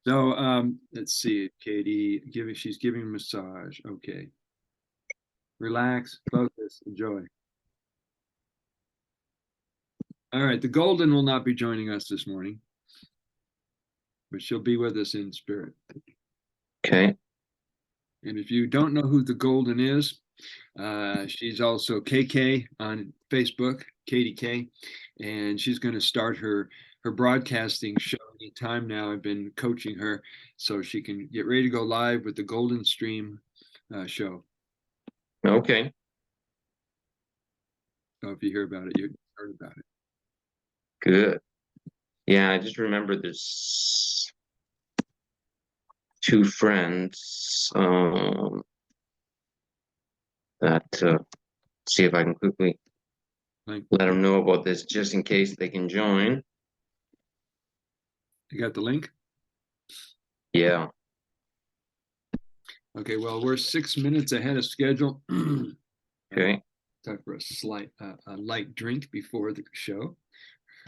So let's see, Katie, she's giving a massage. Okay. Relax, focus, enjoy. All right, the Golden will not be joining us this morning, but she'll be with us in spirit. Okay. And if you don't know who the Golden is, she's also KK on Facebook, Katie K, and she's going to start her broadcasting show anytime now. I've been coaching her so she can get ready to go live with the Golden Stream show. Okay. So if you hear about it, you heard about it. Good. Yeah, I just remember there's two friends that see if I can quickly let them know about this just in case they can join. You got the link? Yeah. Okay, well, we're 6 minutes ahead of schedule. Okay. Time for a light drink before the show.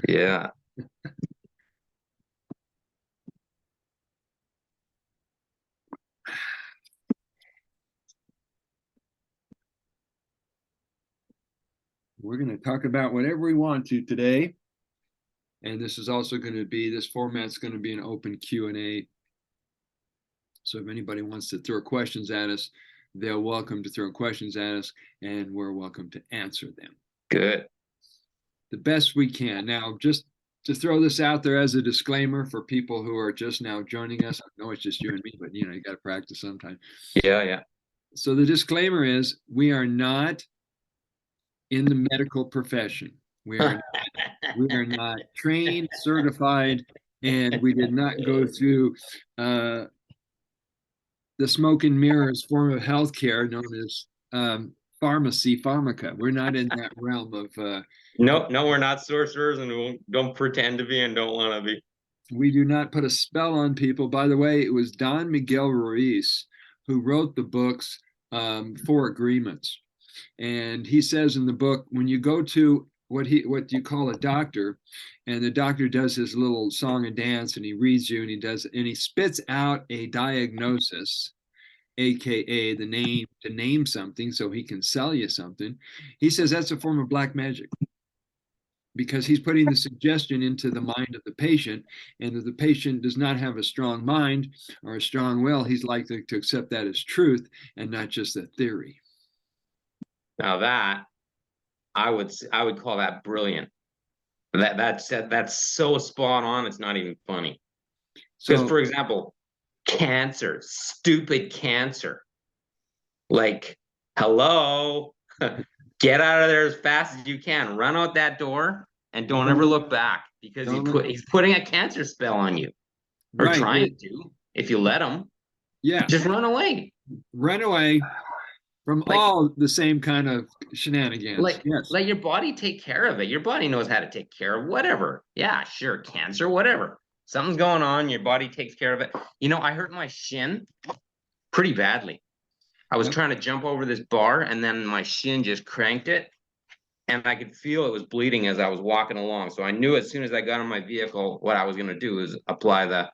Yeah. We're going to talk about whatever we want to today. And this is also going to be, this format's going to be an open Q&A. So if anybody wants to throw questions at us, they're welcome to throw questions at us, and we're welcome to answer them. Good. The best we can. Now, just to throw this out there as a disclaimer for people who are just now joining us, I know it's just you and me, but you got to practice sometime. Yeah. So the disclaimer is we are not in the medical profession. We are not trained, certified, and we did not go through the smoke and mirrors form of healthcare known as pharmaca. We're not in that realm of. No, we're not sorcerers, and we don't pretend to be and don't want to be. We do not put a spell on people. By the way, it was Don Miguel Ruiz who wrote the books, Four Agreements. And he says in the book, when you go to what you call a doctor, and the doctor does his little song and dance, and he reads you, and he spits out a diagnosis, aka the name to name something, so he can sell you something. He says that's a form of black magic, because he's putting the suggestion into the mind of the patient, and if the patient does not have a strong mind or a strong will, he's likely to accept that as truth and not just a theory. Now that I would call that brilliant. That's so spot on. It's not even funny. Because, for example, cancer, stupid cancer. Like, hello, get out of there as fast as you can. Run out that door and don't ever look back, because he's putting a cancer spell on you, or trying to. If you let him, just run away. Run away. From all the same kind of shenanigans. Let your body take care of it. Your body knows how to take care of whatever. Yeah, sure, cancer, whatever. Something's going on, your body takes care of it. I hurt my shin pretty badly. I was trying to jump over this bar, and then my shin just cranked it, and I could feel it was bleeding as I was walking along. So I knew as soon as I got in my vehicle, what I was going to do is apply the,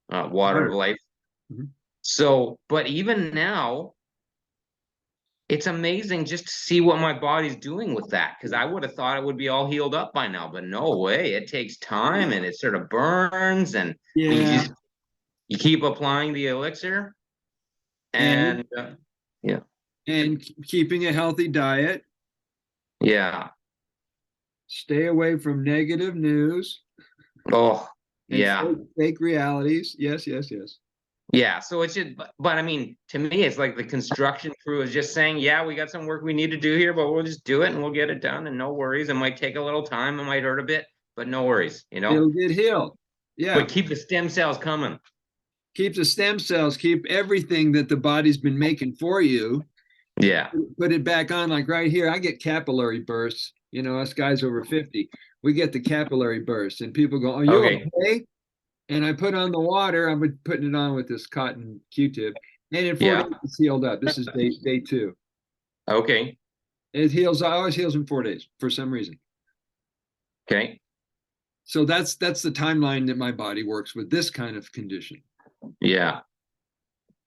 water of life. Mm-hmm. So, but even now, it's amazing just to see what my body's doing with that, because I would have thought it would be all healed up by now, but no way. It takes time, and it sort of burns, and you keep applying the elixir, and and keeping a healthy diet. Yeah. Stay away from negative news. Oh, yeah. Fake realities. Yes. Yeah, so it's just, but I mean, to me, it's like the construction crew is just saying, yeah, we got some work we need to do here, but we'll just do it and we'll get it done, and no worries. It might take a little time, it might hurt a bit, but no worries, It'll get healed. Yeah. But keep the stem cells coming. Keep the stem cells, keep everything that the body's been making for you. Yeah. Put it back on, like right here, I get capillary bursts. Us guys over 50, we get the capillary bursts, and people go, are you okay? And I put on the water. I'm putting it on with this cotton Q-tip, and in 4 days it's healed up. This is day 2. So that's the timeline that my body works with this kind of condition. Yeah.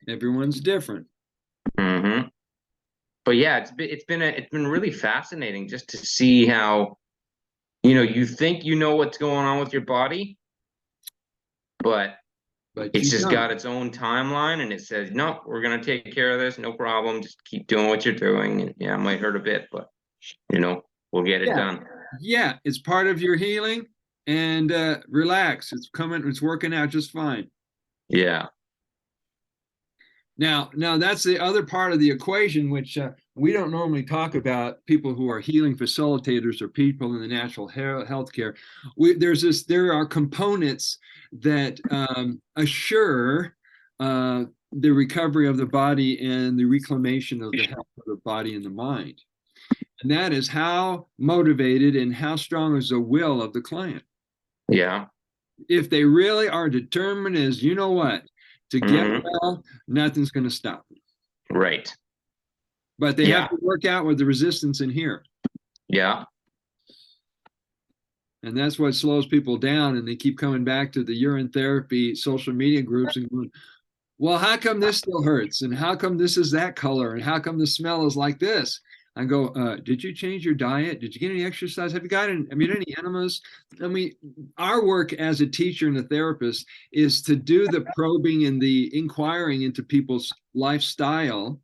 Everyone's different. Mm-hmm. But yeah, it's been really fascinating just to see how, you think you know what's going on with your body, but But it's you just don't. got its own timeline, and it says, no, we're gonna take care of this, no problem. Just keep doing what you're doing. And yeah, it might hurt a bit, but we'll get it Yeah. done. Yeah, it's part of your healing, and relax. It's working out just fine. Yeah. Now that's the other part of the equation, which we don't normally talk about. People who are healing facilitators or people in the natural healthcare. There are components that assure the recovery of the body and the reclamation of the health of the body and the mind. And that is how motivated and how strong is the will of the client. Yeah. If they really are determined as you know what to get Mm-hmm. well, nothing's going to stop them. Right. But they have Yeah. to work out with the resistance in here. Yeah. And that's what slows people down. And they keep coming back to the urine therapy social media groups and going, well, how come this still hurts? And how come this is that color? And how come the smell is like this? I go, did you change your diet? Did you get any exercise? Have you gotten, any enemas? I mean, our work as a teacher and a therapist is to do the probing and the inquiring into people's lifestyle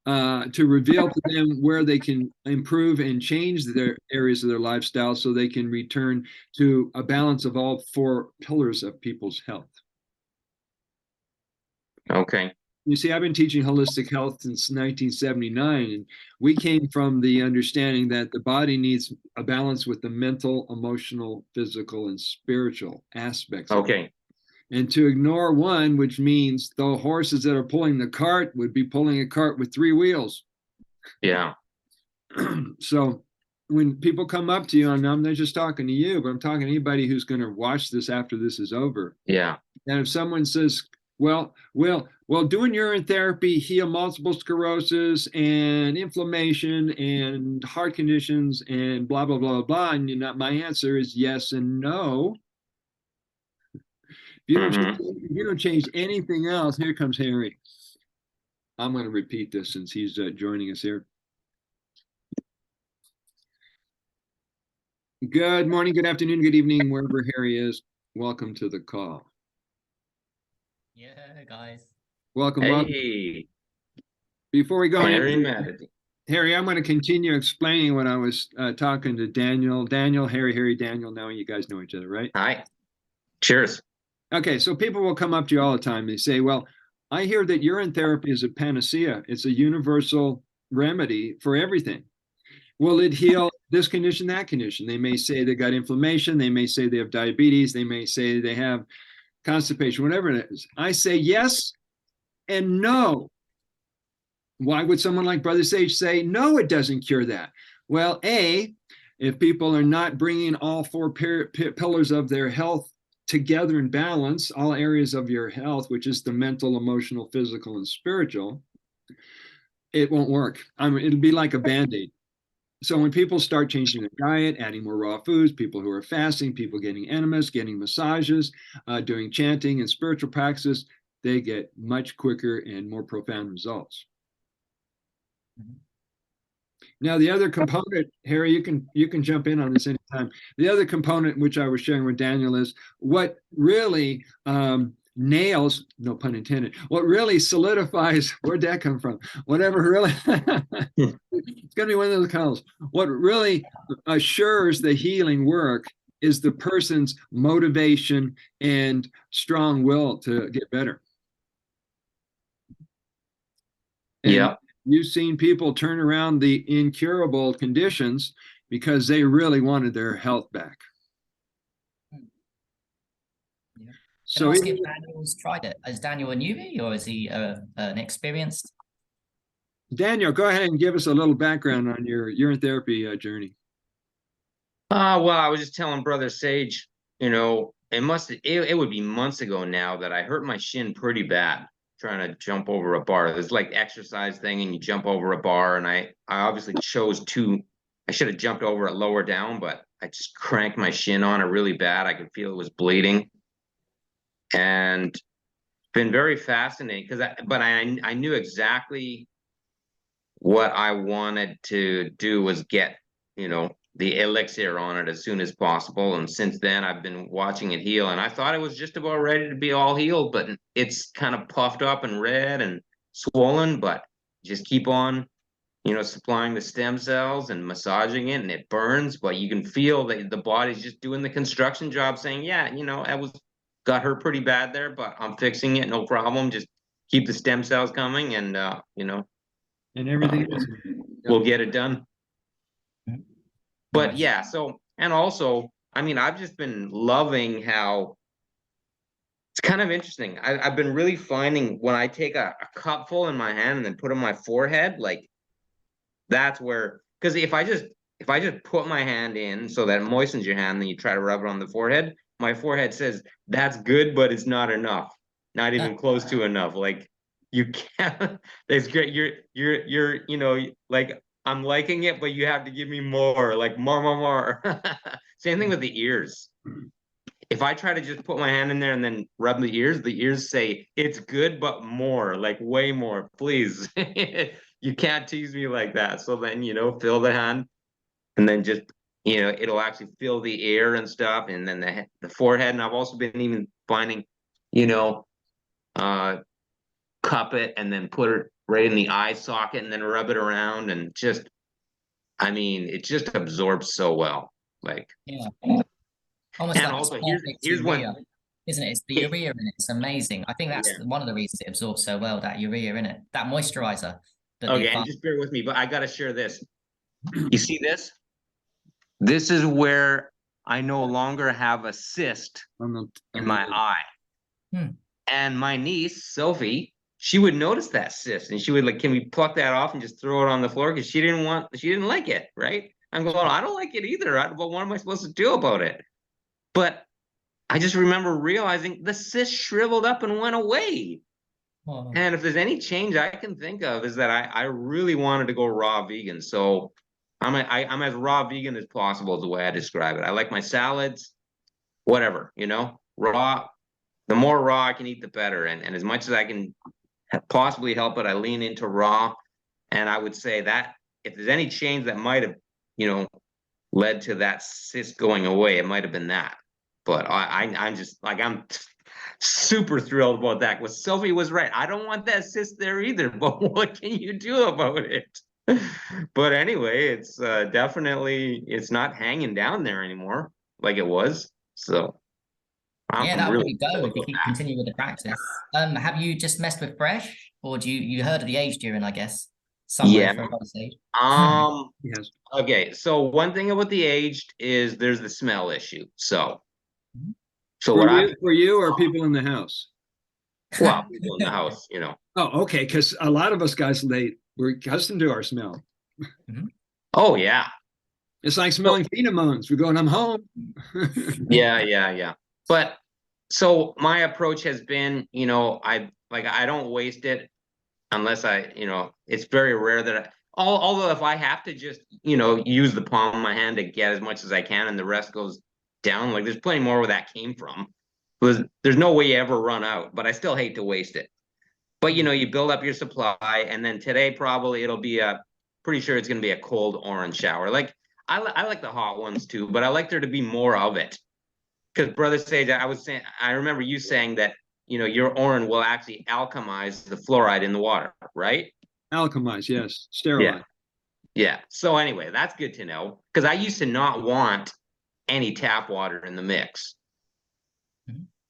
to reveal to them where they can improve and change their areas of their lifestyle so they can return to a balance of all four pillars of people's health. Okay. You see, I've been teaching holistic health since 1979, and we came from the understanding that the body needs a balance with the mental, emotional, physical, and spiritual aspects of it. Okay. And to ignore one, which means the horses that are pulling the cart would be pulling a cart with three wheels. Yeah. So when people come up to you, and I'm not just talking to you, but I'm talking to anybody who's going to watch this after this is over. Yeah. And if someone says, well, doing urine therapy heal multiple sclerosis and inflammation and heart conditions and blah, blah, blah, blah. And my answer is yes and no. If you don't change anything else, here comes Harry. I'm going to repeat this since he's joining us here. Good morning, good afternoon, good evening, wherever Harry is. Welcome to the call. Yeah, guys. Welcome. Hey. Before we go Harry Matadeen. Harry, I'm going to continue explaining when I was talking to Daniel. Daniel, Harry, Daniel. Now you guys know each other, right? Hi. Cheers. Okay, so people will come up to you all the time. They say, well, I hear that urine therapy is a panacea. It's a universal remedy for everything. Will it heal this condition, that condition? They may say they got inflammation. They may say they have diabetes. They may say they have constipation, whatever it is. I say yes and no. Why would someone like Brother Sage say, no, it doesn't cure that? Well, if people are not bringing all four pillars of their health together in balance, all areas of your health, which is the mental, emotional, physical, and spiritual, it won't work. It'll be like a Band-Aid. So when people start changing their diet, adding more raw foods, people who are fasting, people getting enemas, getting massages, doing chanting and spiritual practices, they get much quicker and more profound results. Now, the other component, Harry, you can jump in on this anytime. The other component, which I was sharing with Daniel, is what really nails, no pun intended, what really solidifies, where'd that come from? Whatever really, it's going to be one of those calls. What really assures the healing work is the person's motivation and strong will to get better. Yeah. You've seen people turn around the incurable conditions because they really wanted their health back. Yeah. So ask if Daniel's tried it. Is Daniel a newbie or is he an experienced? Daniel, go ahead and give us a little background on your urine therapy journey. Well, I was just telling Brother Sage, it would be months ago now that I hurt my shin pretty bad trying to jump over a bar. There's like exercise thing and you jump over a bar, and I obviously chose too I should have jumped over it lower down, but I just cranked my shin on it really bad. I could feel it was bleeding. And been very fascinating because I knew exactly what I wanted to do was get, the elixir on it as soon as possible. And since then I've been watching it heal, and I thought it was just about ready to be all healed, but it's kind of puffed up and red and swollen, but just keep on, supplying the stem cells and massaging it, and it burns, but you can feel that the body's just doing the construction job saying, yeah, I got hurt pretty bad there, but I'm fixing it, no problem. Just keep the stem cells coming, and And everything else. we'll get it done. But Nice. yeah, so, and also, I mean, I've just been loving how it's kind of interesting. I've been really finding when I take a cupful in my hand and then put it on my forehead, like that's where, because if I just put my hand in so that it moistens your hand, then you try to rub it on the forehead, my forehead says that's good, but it's not enough, not even close to enough. Like you can't. That's great. You're like I'm liking it, but you have to give me more, like more. Same thing with the ears. If I try to just put my hand in there and then rub the ears say it's good, but more, like way more, please. You can't tease me like that. So then, fill the hand, and then just, it'll actually fill the ear and stuff, and then the forehead. And I've also been even finding, cup it and then put it right in the eye socket and then rub it around, and just, I mean, it just absorbs so well. Like, Yeah. Almost and like also it's here's perfect here's urea, one. isn't it? It's the urea in it. It's amazing. I think that's Yeah. one of the reasons it absorbs so well, that urea in it, that moisturizer. That Okay, the and just bear with me, but I gotta share this. You see this? This is where I no longer have a cyst in my eye. Hmm. And my niece, Sophie, she would notice that cyst, and she would like, can we pluck that off and just throw it on the floor? Because she didn't like it, right? I'm going, I don't like it either. But what am I supposed to do about it? But I just remember realizing the cyst shriveled up and went away. Oh. And if there's any change I can think of, is that I really wanted to go raw vegan. So I'm as raw vegan as possible is the way I describe it. I like my salads, whatever, raw. The more raw I can eat, the better. And as much as I can possibly help it, I lean into raw. And I would say that if there's any change that might have, led to that cyst going away, it might have been that. But I'm just like, I'm super thrilled about that. Because Sophie was right. I don't want that cyst there either. But what can you do about it? But anyway, it's definitely, it's not hanging down there anymore like it was. So Yeah, I'm that'll really probably go thrilled if you about keep that. continue with the practice. Have you just messed with fresh, or do you heard of the aged urine, I guess, somewhere Yeah. for a stage? Yes. Okay, so one thing about the aged is there's the smell issue. So what I For you or people in the house? well, people in the house, Oh, okay. Because a lot of us guys, we're accustomed to our smell. Oh yeah. It's like smelling pheromones. We're going, I'm home. Yeah. But so my approach has been, I don't waste it unless it's very rare that although if I have to just, use the palm of my hand to get as much as I can and the rest goes down, like there's plenty more where that came from. There's no way you ever run out, but I still hate to waste it. But you build up your supply, and then today probably it'll be pretty sure it's going to be a cold orange shower. Like I like the hot ones too, but I like there to be more of it. Because Brother Sage, I remember you saying that your orange will actually alchemize the fluoride in the water, right? Alchemize, yes. Yeah. Sterilize. Yeah. So anyway, that's good to know, because I used to not want any tap water in the mix.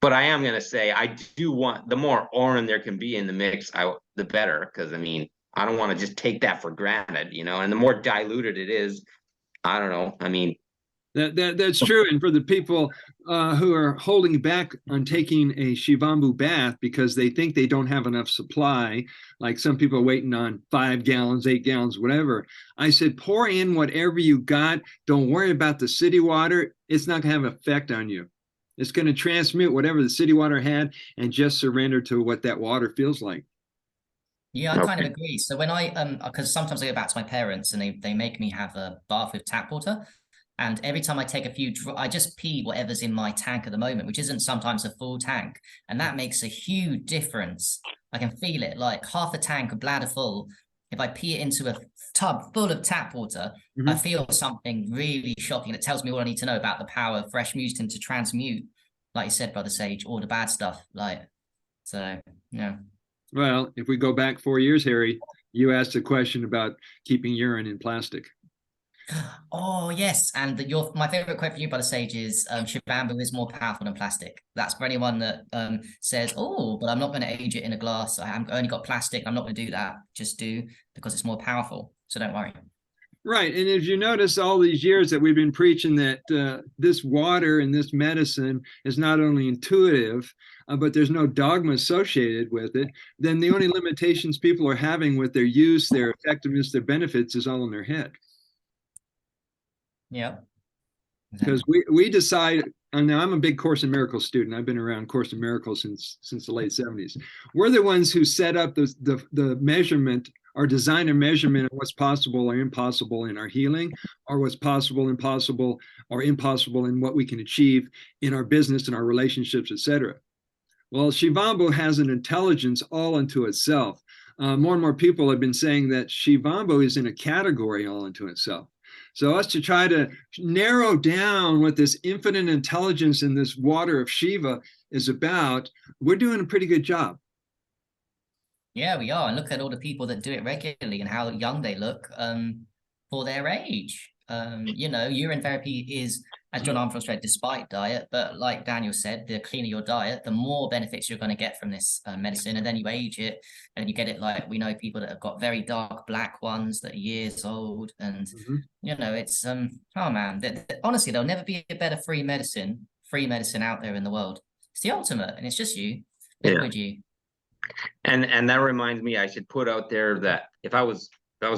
But I am going to say I do want the more orange there can be in the mix, the better, because I mean, I don't want to just take that for granted, and the more diluted it is, I don't know. I mean, That's true. And for the people who are holding back on taking a Shivambu bath because they think they don't have enough supply, like some people are waiting on 5 gallons, 8 gallons, whatever, I said, pour in whatever you got. Don't worry about the city water. It's not going to have an effect on you. It's going to transmute whatever the city water had and just surrender to what that water feels like. Yeah, I kind of Okay. agree. So when I because sometimes I go back to my parents and they make me have a bath with tap water, and every time I take a few, I just pee whatever's in my tank at the moment, which isn't sometimes a full tank, and that makes a huge difference. I can feel it, like half a tank, a bladder full. If I pee it into a tub full of tap water, I Mhm. feel something really shocking that tells me all I need to know about the power of fresh mucin to transmute, like you said, Brother Sage, all the bad stuff. Like, so, yeah. Well, if we go back 4 years, Harry, you asked a question about keeping urine in plastic. Oh yes, and your my favorite quote from you, Brother Sage, is "Shivambu is more powerful than plastic." That's for anyone that says, "Oh, but I'm not going to age it in a glass. I'm only got plastic. I'm not going to do that. Just do because it's more powerful." So don't worry. Right. And if you notice all these years that we've been preaching that this water and this medicine is not only intuitive, but there's no dogma associated with it, then the only limitations people are having with their use, their effectiveness, their benefits is all in their head. Yeah, Because exactly. we decide, and now I'm a big Course in Miracles student. I've been around Course in Miracles since the late 70s. We're the ones who set up the measurement or design a measurement of what's possible or impossible in our healing, or what's possible, impossible, or impossible in what we can achieve in our business and our relationships, etc. Well, Shivambu has an intelligence all unto itself. More and more people have been saying that Shivambu is in a category all unto itself. So us to try to narrow down what this infinite intelligence in this water of Shiva is about, we're doing a pretty good job. Yeah, we are. And look at all the people that do it regularly and how young they look for their age. Urine therapy is, as John Armstrong said, despite diet, but like Daniel said, the cleaner your diet, the more benefits you're going to get from this medicine. And then you age it and you get it like we know people that have got very dark black ones that are years old. And, Mhm. it's, oh man, honestly, there'll never be a better free medicine out there in the world. It's the ultimate and it's just you, Yeah. liquid you. And that reminds me, I should put out there that if I was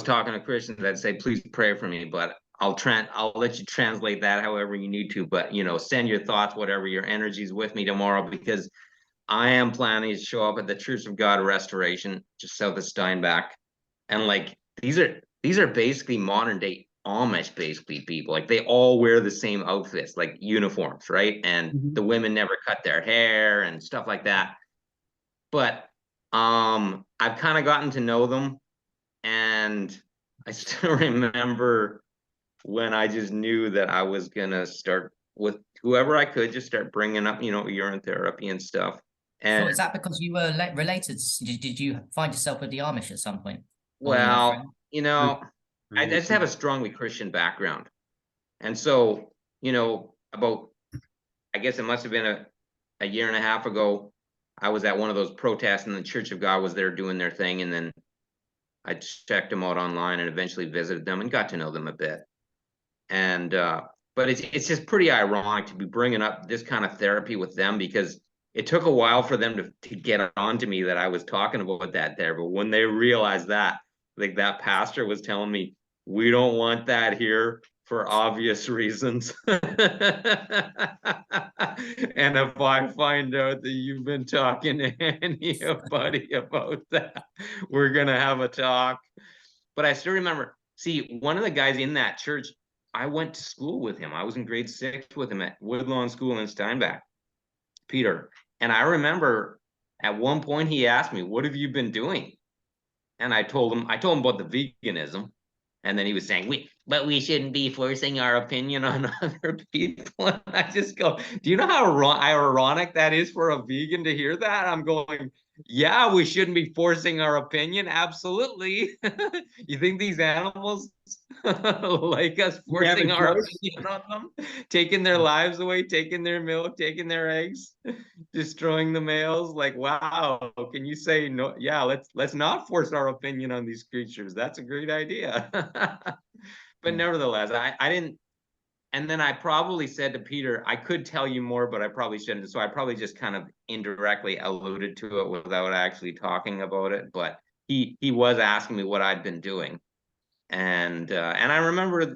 talking to Christians, I'd say, please pray for me, but I'll let you translate that however you need to. But send your thoughts, whatever your energy's with me tomorrow, because I am planning to show up at the Church of God Restoration, just south of Steinbach. And like these are basically modern day Amish basically people. Like they all wear the same outfits, like uniforms, right? And Mhm. the women never cut their hair and stuff like that. But I've kind of gotten to know them, and I still remember when I just knew that I was gonna start with whoever I could, just start bringing up, urine therapy and stuff. So And is that because you were related? Did you find yourself with the Amish at some point? Or, well, friend? I just have a strongly Christian background, and so about I guess it must have been a year and a half ago. I was at one of those protests, and the Church of God was there doing their thing, and then I checked them out online and eventually visited them and got to know them a bit. And but it's just pretty ironic to be bringing up this kind of therapy with them, because it took a while for them to get on to me that I was talking about that there. But when they realized that, like that pastor was telling me, we don't want that here for obvious reasons. And if I find out that you've been talking to anybody about that, we're gonna have a talk. But I still remember, see, one of the guys in that church, I went to school with him. I was in grade 6 with him at Woodlawn School in Steinbach, Peter. And I remember at one point he asked me, "What have you been doing?" And I told him about the veganism. And then he was saying, but we shouldn't be forcing our opinion on other people. And I just go, do you know how ironic that is for a vegan to hear that? I'm going, yeah, we shouldn't be forcing our opinion. Absolutely. You think these animals like us We have a forcing our choice. opinion on them, taking their lives away, taking their milk, taking their eggs, destroying the males? Like, wow, can you say no? Yeah, let's not force our opinion on these creatures. That's a great idea. But Yeah. nevertheless, I didn't. And then I probably said to Peter, I could tell you more, but I probably shouldn't. So I probably just kind of indirectly alluded to it without actually talking about it. But he was asking me what I'd been doing. And I remember,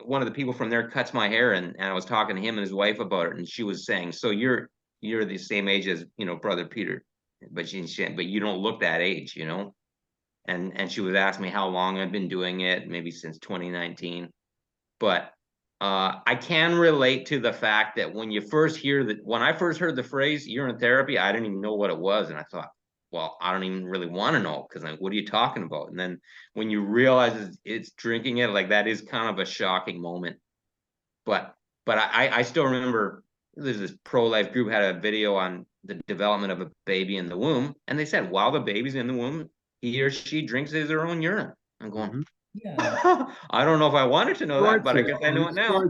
one of the people from there cuts my hair, and I was talking to him and his wife about it, and she was saying, so you're the same age as, brother Peter. but but you don't look that age, you know? And she was asking me how long I've been doing it, maybe since 2019. But I can relate to the fact that when I first heard the phrase urine therapy, I didn't even know what it was. And I thought, well, I don't even really want to know, because like, what are you talking about? And then when you realize it's drinking it, like, that is kind of a shocking moment. But I still remember there's this pro-life group had a video on the development of a baby in the womb, and they said while the baby's in the womb, he or she drinks their own urine. I'm going, Yeah. I don't know if I wanted to know that, but I guess I know it now.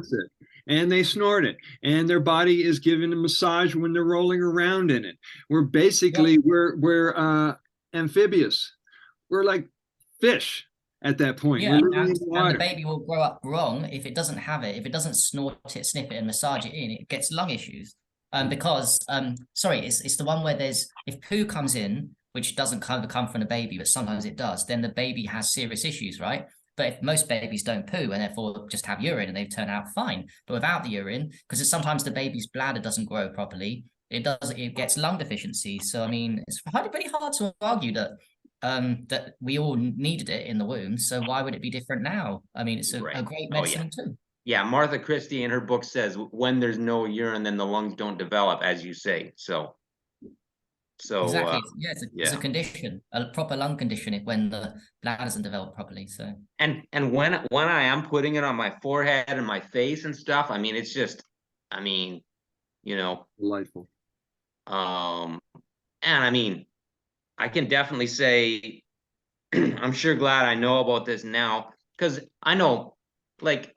And they snort it, and their body is given a massage when they're rolling around in it. We're basically we're amphibious. We're like fish at that point. Yeah, We're living in and water. the baby will grow up wrong if it doesn't have it. If it doesn't snort it, sniff it, and massage it in, it gets lung issues. Because sorry, it's the one where if poo comes in, which doesn't come from the baby, but sometimes it does, then the baby has serious issues, right? But if most babies don't poo and therefore just have urine and they turn out fine, but without the urine, because sometimes the baby's bladder doesn't grow properly, it gets lung deficiency. So I mean, it's pretty hard to argue that we all needed it in the womb. So why would it be different now? I mean, it's a great medicine too. Yeah, Martha Christie in her book says when there's no urine, then the lungs don't develop, as you say. So exactly, it's a condition, a proper lung condition, when the bladder doesn't develop properly. So and when I am putting it on my forehead and my face and stuff, I mean, it's just, I mean, you know, Delightful. And I mean, I can definitely say I'm sure glad I know about this now, because I know, like,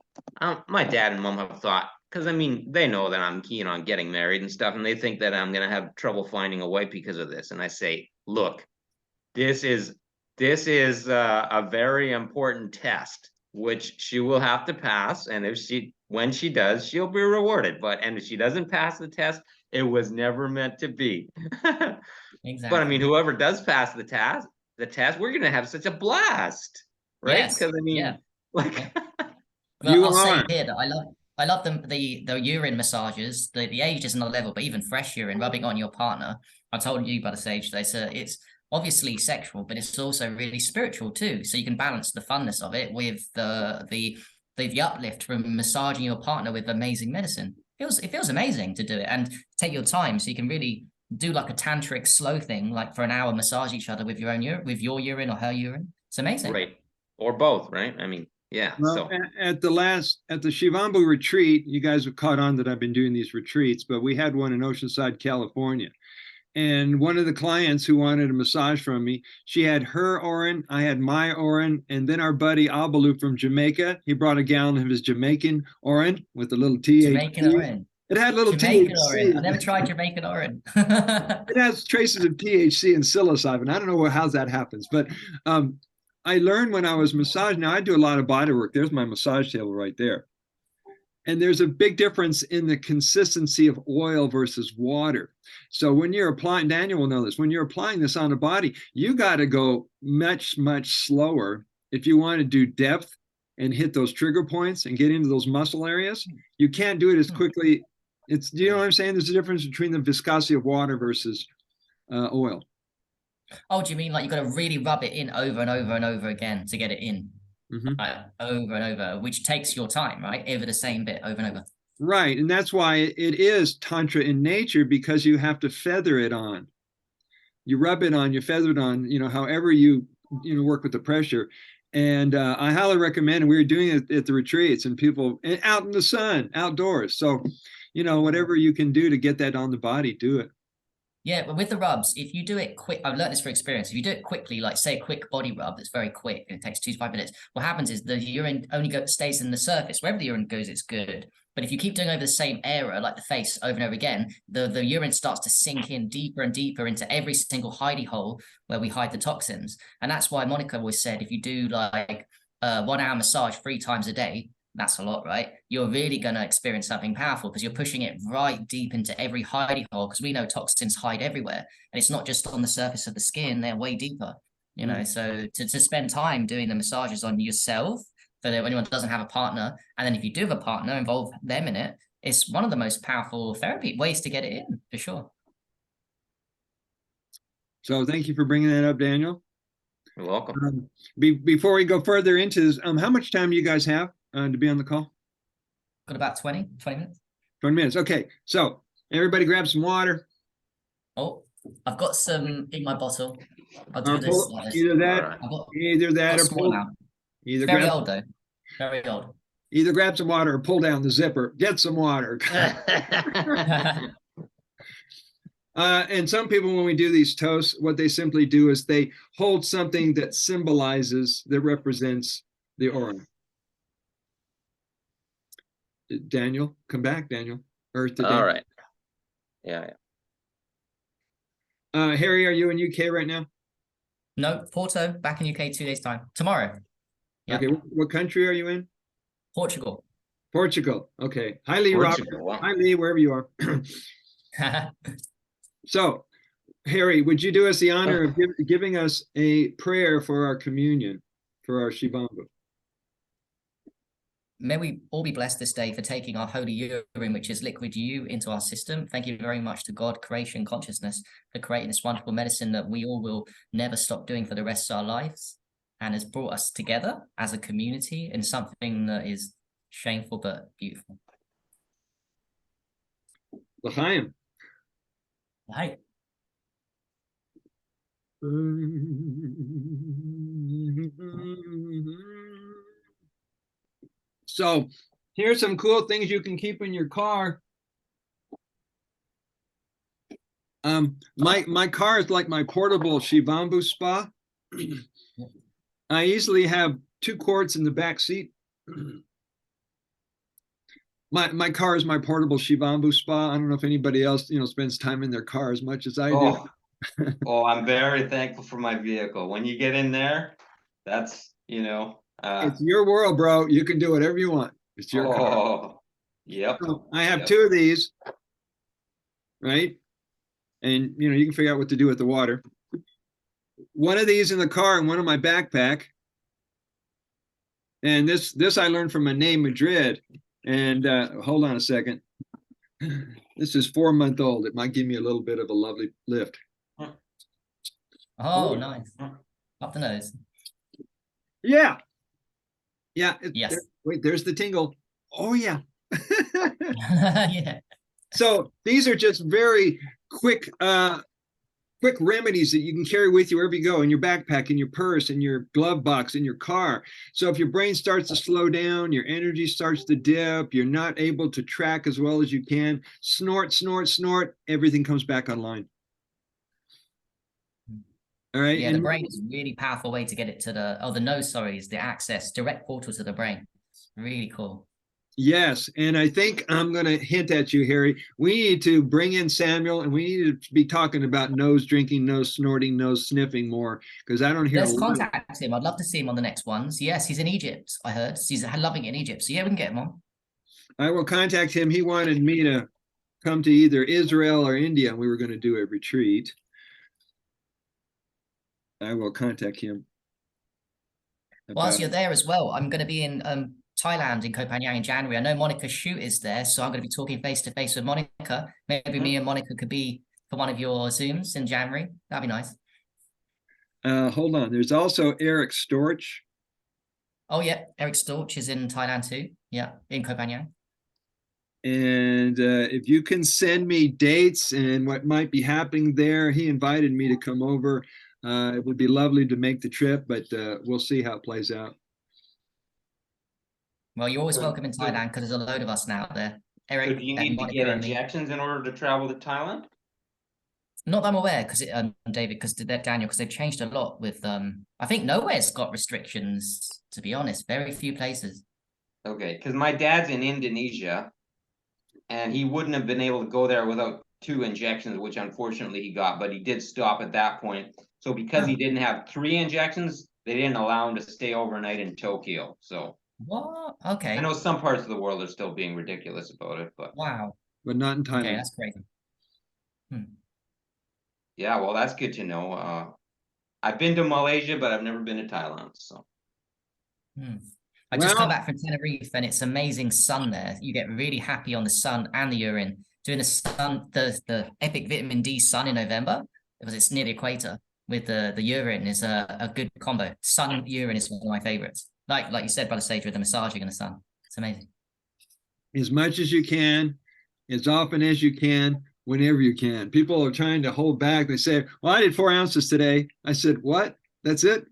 my dad and mom have thought, because I mean, they know that I'm keen on getting married and stuff, and they think that I'm gonna have trouble finding a wife because of this. And I say, look, this is a very important test, which she will have to pass, and when she does, she'll be rewarded. And if she doesn't pass the test, it was never meant to be. exactly. But I mean, whoever does pass the test, we're gonna have such a blast, right? Yes. Because I mean, like. Well, I'll say here that I love the urine massages. The age isn't a level, but even fresh urine rubbing on your partner. I told you by the stage today, so it's obviously sexual, but it's also really spiritual too. So you can balance the funness of it with the uplift from massaging your partner with amazing medicine. It feels amazing to do it, and take your time so you can really do like a tantric slow thing, like for an hour, massage each other with your urine or her urine. It's amazing. Right. Or both, right? I mean, yeah. Well, so at the Shivambu retreat, you guys have caught on that I've been doing these retreats, but we had one in Oceanside, California. And one of the clients who wanted a massage from me, she had her Orin, I had my Orin, and then our buddy Abalu from Jamaica, he brought a gallon of his Jamaican Orin with a little THC. Jamaican Orin. It had little Jamaican THC. Orin. I never tried Jamaican Orin. It has traces of THC and psilocybin. I don't know how that happens, but I learned when I was massaging. Now I do a lot of body work. There's my massage table right there. And there's a big difference in the consistency of oil versus water. So when you're applying, Daniel will know this, when you're applying this on the body, you got to go much, much slower if you want to do depth and hit those trigger points and get into those muscle areas. You can't do it as quickly. Do you know what I'm saying? There's a difference between the viscosity of water versus oil. Oh, do you mean like you got to really rub it in over and over and over again to get it in? Over and over, which takes your time, right? Over the same bit over and over. Right. And that's why it is Tantra in nature, because you have to feather it on. You rub it on, you feather it on, however you work with the pressure. And I highly recommend, and we were doing it at the retreats and people out in the sun, outdoors. So, whatever you can do to get that on the body, do it. Yeah, but with the rubs, if you do it quick, I've learned this for experience. If you do it quickly, like say a quick body rub that's very quick, and it takes 2 to 5 minutes, what happens is the urine only stays in the surface. Wherever the urine goes, it's good. But if you keep doing over the same area, like the face, over and over again, the urine starts to sink in deeper and deeper into every single hidey hole where we hide the toxins. And that's why Monica always said, if you do like 1 hour massage 3 times a day, that's a lot, right? You're really going to experience something powerful because you're pushing it right deep into every hidey hole, because we know toxins hide everywhere. And it's not just on the surface of the skin, they're way deeper, So to spend time doing the massages on yourself, so that anyone doesn't have a partner, and then if you do have a partner, involve them in it, it's one of the most powerful therapy ways to get it in, for sure. So thank you for bringing that up, Daniel. You're welcome. Before we go further into this, how much time do you guys have to be on the call? Got about 20 minutes. 20 minutes. Okay. So everybody grab some water. Oh, I've got some in my bottle. I'll do this. Either that, Alright. or pull. Either Very grab, old though. Very old. either grab some water or pull down the zipper. Get some water. And some people, when we do these toasts, what they simply do is they hold something that symbolizes, that represents the aura. Daniel, come back, Daniel. Earth to All right. Yeah. Harry, are you in UK right now? No, Porto, back in UK 2 days time. Tomorrow. Yep. Okay, what country are you in? Portugal. Portugal. Okay. Hi, Lee. Portugal, Robert. wow. Hi, Lee, wherever you are. So, Harry, would you do us the honor of giving us a prayer for our communion, for our Shivambu? May we all be blessed this day for taking our holy urine, which is liquid you, into our system. Thank you very much to God, creation, consciousness, for creating this wonderful medicine that we all will never stop doing for the rest of our lives, and has brought us together as a community in something that is shameful but beautiful. L'chaim. Hey. So here's some cool things you can keep in your car. My car is like my portable Shivambu spa. I easily have 2 quarts in the back seat. My car is my portable Shivambu spa. I don't know if anybody else, spends time in their car as much as I do. Oh, I'm very thankful for my vehicle. When you get in there, that's, it's your world, bro. You can do whatever you want. It's your car. Yep. So I have 2 of these, right? And you can figure out what to do with the water. One of these in the car and one in my backpack. And this I learned from Name Madrid. And hold on a second. This is 4-month-old. It might give me a little bit of a lovely lift. Oh, nice. Up the nose. Yeah. Yeah. Yes. There's the tingle. Oh, yeah. Yeah. So these are just very quick remedies that you can carry with you wherever you go, in your backpack, in your purse, in your glove box, in your car. So if your brain starts to slow down, your energy starts to dip, you're not able to track as well as you can, snort, everything comes back online. All right. Yeah, the brain is a really powerful way to get it to the nose, sorry, is the access, direct portal to the brain. It's really cool. Yes, and I think I'm going to hint at you, Harry. We need to bring in Samuel, and we need to be talking about nose drinking, nose snorting, nose sniffing more, because I don't hear. Let's contact him. I'd love to see him on the next ones. Yes, he's in Egypt, I heard. He's loving it in Egypt. So yeah, we can get him on. I will contact him. He wanted me to come to either Israel or India, and we were going to do a retreat. I will contact him. Whilst you're there as well, I'm going to be in Thailand in Koh Phangan in January. I know Monica's shoot is there, so I'm going to be talking face to face with Monica. Maybe me and Monica could be for one of your Zooms in January. That'd be nice. Hold on. There's also Eric Storch. Oh yeah, Eric Storch is in Thailand too. Yeah, in Koh Phangan. And if you can send me dates and what might be happening there, he invited me to come over. It would be lovely to make the trip, but we'll see how it plays out. Well, you're always welcome in Thailand because there's a load of us now there. Eric, so do you need to get injections in order to travel to Thailand? Not that I'm aware, because David, because Daniel, because they've changed a lot with I think nowhere's got restrictions, to be honest. Very few places. Okay, because my dad's in Indonesia, and he wouldn't have been able to go there without 2 injections, which unfortunately he got, but he did stop at that point. So because he didn't have 3 injections, they didn't allow him to stay overnight in Tokyo. So what? Okay. I know some parts of the world are still being ridiculous about it, but wow. But not in Thailand. Okay, that's crazy. Yeah, well, that's good to know. I've been to Malaysia, but I've never been to Thailand. So I just come back from Tenerife, and it's amazing sun there. You get really happy on the sun and the urine. Doing the sun, the epic vitamin D sun in November. because it's near the equator with the urine is a good combo. Sun urine is one of my favorites. Like you said, Brother Sage, with the massaging in the sun. It's amazing. As much as you can, as often as you can, whenever you can. People are trying to hold back. They say, well, I did 4 ounces today. I said, what? That's it?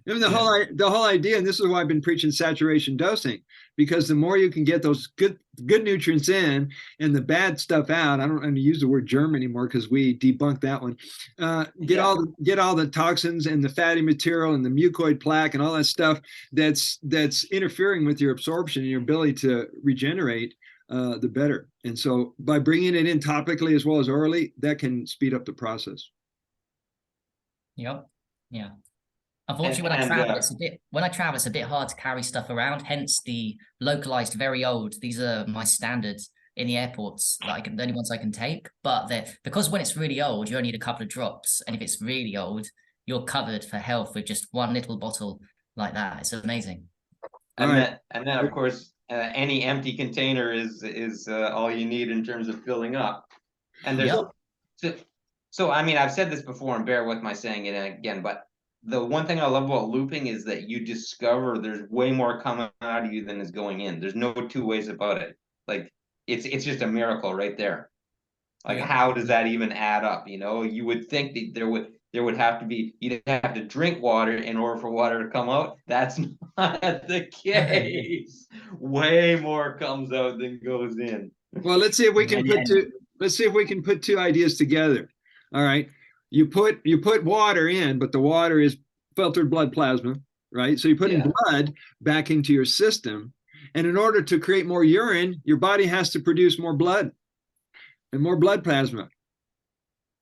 And the whole idea, and this is why I've been preaching saturation dosing, because the more you can get those good nutrients in and the bad stuff out. I don't want to use the word germ anymore because we debunked that one. Get all the toxins and the fatty material and the mucoid plaque and all that stuff that's interfering with your absorption and your ability to regenerate, the better. And so by bringing it in topically as well as orally, that can speed up the process. Yep. Yeah. Unfortunately, when I travel, it's a bit hard to carry stuff around. Hence the localized, very old. These are my standards in the airports, like the only ones I can take. But because when it's really old, you only need a couple of drops, and if it's really old, you're covered for health with just one little bottle like that. It's amazing. And then of course, any empty container is all you need in terms of filling up. And there's so I mean, I've said this before, and bear with my saying it again, but the one thing I love about looping is that you discover there's way more coming out of you than is going in. There's no two ways about it. Like it's just a miracle right there. Like how does that even add up? You would think that there would have to be, you'd have to drink water in order for water to come out. That's not the case. Way more comes out than goes in. Well, let's see if we can put two ideas together. All right. You put water in, but the water is filtered blood plasma, right? So you're putting blood back into your system. And in order to create more urine, your body has to produce more blood and more blood plasma.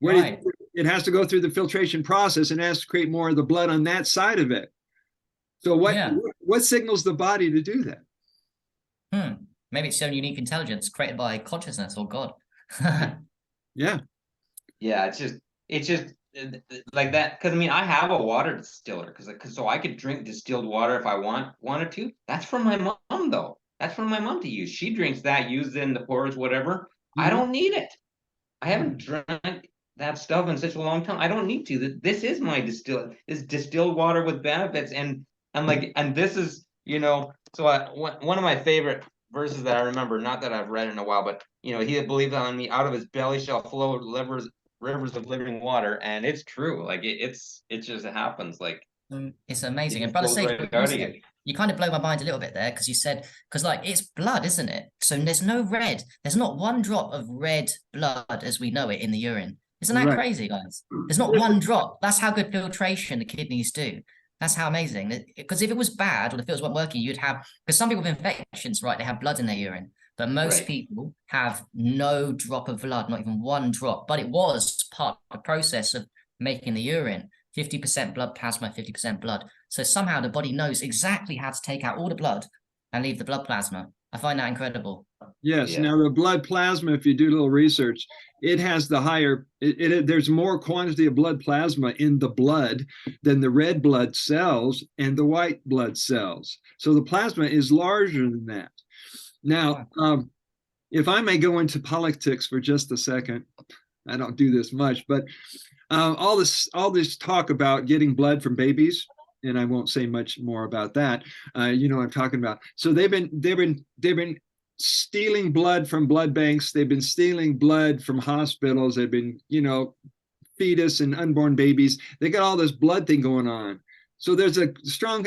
Right. It has to go through the filtration process and has to create more of the blood on that side of it. So what signals the body to do that? Maybe it's some unique intelligence created by consciousness or God. Yeah. Yeah, it's just like that, because I mean I have a water distiller because so I could drink distilled water if I wanted to. That's from my mom though. That's from my mom to use. She drinks that, used in the pores, whatever. I don't need it. I haven't drank that stuff in such a long time. I don't need to. This is my distilled water with benefits, and this is So one of my favorite verses that I remember, not that I've read in a while, but he that believes on me, out of his belly shall flow rivers of living water, and it's true. Like it just happens. Like it's amazing. And Brother Sage, you kind of blow my mind a little bit there because you said, because like it's blood, isn't it? So there's no red. There's not one drop of red blood as we know it in the urine. Isn't that crazy, guys? There's not one drop. That's how good filtration the kidneys do. That's how amazing. Because if it was bad or the filters weren't working, you'd have, because some people with infections, right, they have blood in their urine. But most people have no drop of blood, not even one drop. But it was part of the process of making the urine. 50% blood plasma, 50% blood. So somehow the body knows exactly how to take out all the blood and leave the blood plasma. I find that incredible. Yes. Yeah. Now the blood plasma, if you do a little research, it has the higher, there's more quantity of blood plasma in the blood than the red blood cells and the white blood cells. So the plasma is larger than that. Now, if I may go into politics for just a second, I don't do this much, but all this talk about getting blood from babies, and I won't say much more about that. You know what I'm talking about. So they've been stealing blood from blood banks. They've been stealing blood from hospitals. They've been, fetus and unborn babies. They got all this blood thing going on. So there's a strong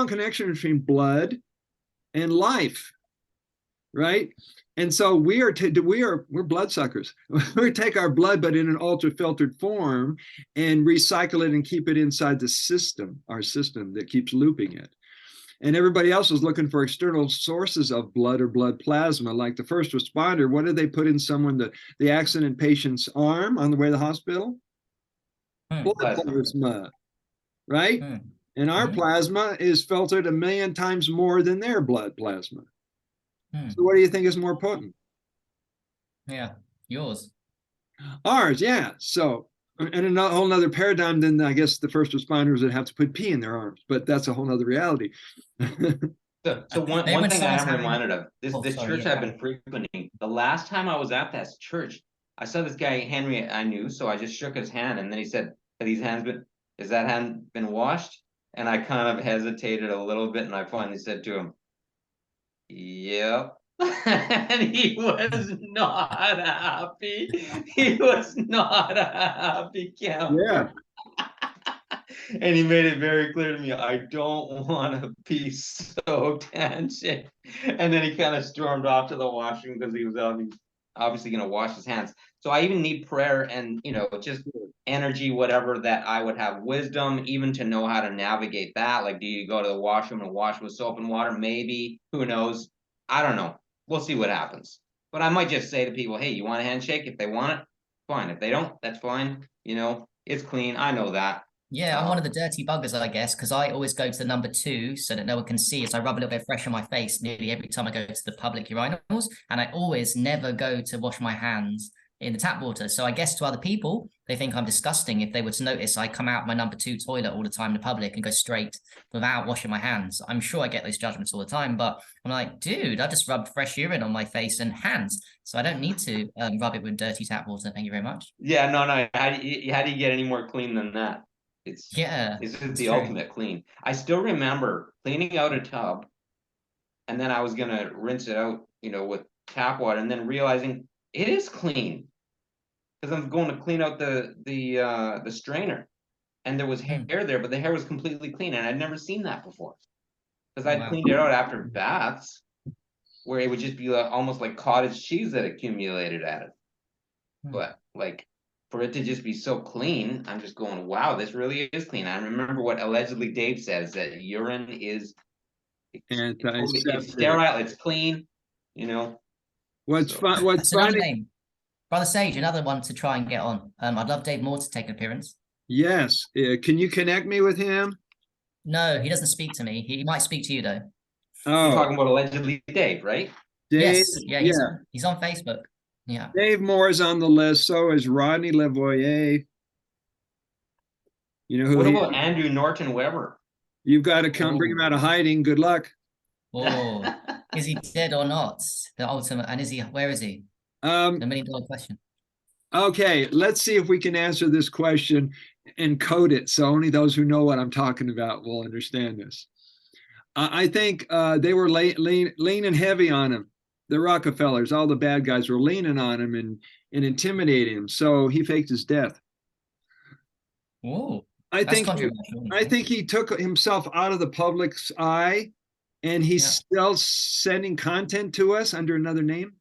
connection between blood and life. Right. And so we're bloodsuckers. We take our blood, but in an ultra filtered form, and recycle it and keep it inside the system, our system that keeps looping it. And everybody else is looking for external sources of blood or blood plasma, like the first responder. What did they put in the accident patient's arm on the way to the hospital? Blood plasma, right? And our plasma is filtered 1 million times more than their blood plasma. So what do you think is more potent? Yeah, yours. Ours, yeah. So, and a whole nother paradigm than I guess the first responders would have to put pee in their arms, but that's a whole nother reality. So one thing I am reminded of, this church I've been frequenting, the last time I was at that church, I saw this guy, Henry, I knew, so I just shook his hand, and then he said, has that hand been washed? And I kind of hesitated a little bit, and I finally said to him, yep. And he was not happy. He was not a happy camper. Yeah. And he made it very clear to me, I don't want to be soaked handshake. And then he kind of stormed off to the washroom because he was obviously going to wash his hands. So I even need prayer and, just energy, whatever, that I would have wisdom, even to know how to navigate that. Like, do you go to the washroom and wash with soap and water? Maybe. Who knows? I don't know. We'll see what happens. But I might just say to people, hey, you want a handshake? If they want it, fine. If they don't, that's fine. It's clean. I know that. Yeah, I'm one of the dirty buggers, I guess, because I always go to the number 2 so that no one can see it. So I rub a little bit of fresh on my face nearly every time I go to the public urinals, and I always never go to wash my hands in the tap water. So I guess to other people, they think I'm disgusting if they were to notice I come out my number 2 toilet all the time in the public and go straight without washing my hands. I'm sure I get those judgments all the time, but I'm like, dude, I just rubbed fresh urine on my face and hands, so I don't need to rub it with dirty tap water. Thank you very much. Yeah, no. How do you get any more clean than that? It's it's the true. ultimate clean. I still remember cleaning out a tub, and then I was gonna rinse it out, with tap water, and then realizing it is clean because I'm going to clean out the strainer, and there was hair there, but the hair was completely clean, and I'd never seen that before because I'd cleaned it out after baths, where it would just be almost like cottage cheese that accumulated at it. But like, for it to just be so clean, I'm just going, wow, this really is clean. I remember what allegedly Dave says, that urine is it's sterile, it's clean, What's funny? Another name, Brother Sage, another one to try and get on. I'd love Dave Moore to take an appearance. Yes. Can you connect me with him? No, he doesn't speak to me. He might speak to you though. You're talking about allegedly Dave, right? Dave, yes, he's on Facebook. Yeah. Dave Moore is on the list. So is Rodney Lavoie. You know who? What about Andrew Norton Weber? You've got to come bring him out of hiding. Good luck. Oh, is he dead or not? The ultimate, and where is he? The $1 million question. Okay, let's see if we can answer this question and code it so only those who know what I'm talking about will understand this. I think they were leaning heavy on him. The Rockefellers, all the bad guys were leaning on him and intimidating him. So he faked his death. Oh, I think he took himself out of the public's eye, and he's still sending content to us under another name.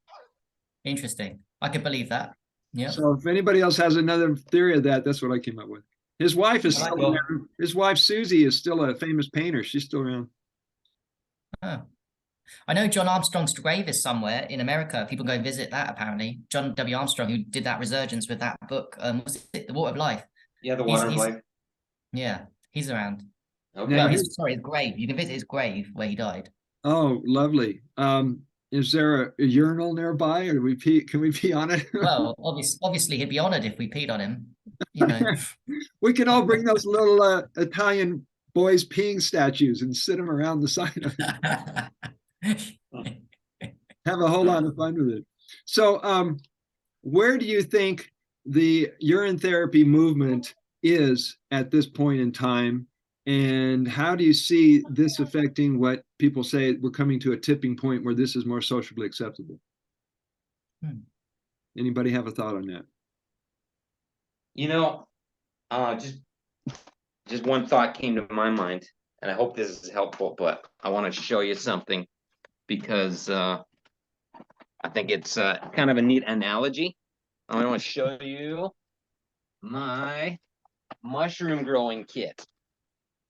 Interesting. I could believe that. Yeah. So if anybody else has another theory of that, that's what I came up with. His wife is still around. His wife Susie is still a famous painter. She's still around. Oh. I know John Armstrong's grave is somewhere in America. People go visit that, apparently. John W. Armstrong, who did that resurgence with that book. Was it The Water of Life? Yeah, The Water of Life. Yeah, he's around. Okay. Well, his grave. You can visit his grave where he died. Oh, lovely. Is there a urinal nearby, or can we pee on it? Well, obviously he'd be honored if we peed on him. We can all bring those little Italian boys peeing statues and sit them around the side of it. Have a whole lot of fun with it. So where do you think the urine therapy movement is at this point in time? And how do you see this affecting what people say we're coming to a tipping point where this is more socially acceptable? Anybody have a thought on that? Just one thought came to my mind, and I hope this is helpful, but I want to show you something because I think it's kind of a neat analogy. I want to show you my mushroom growing kit.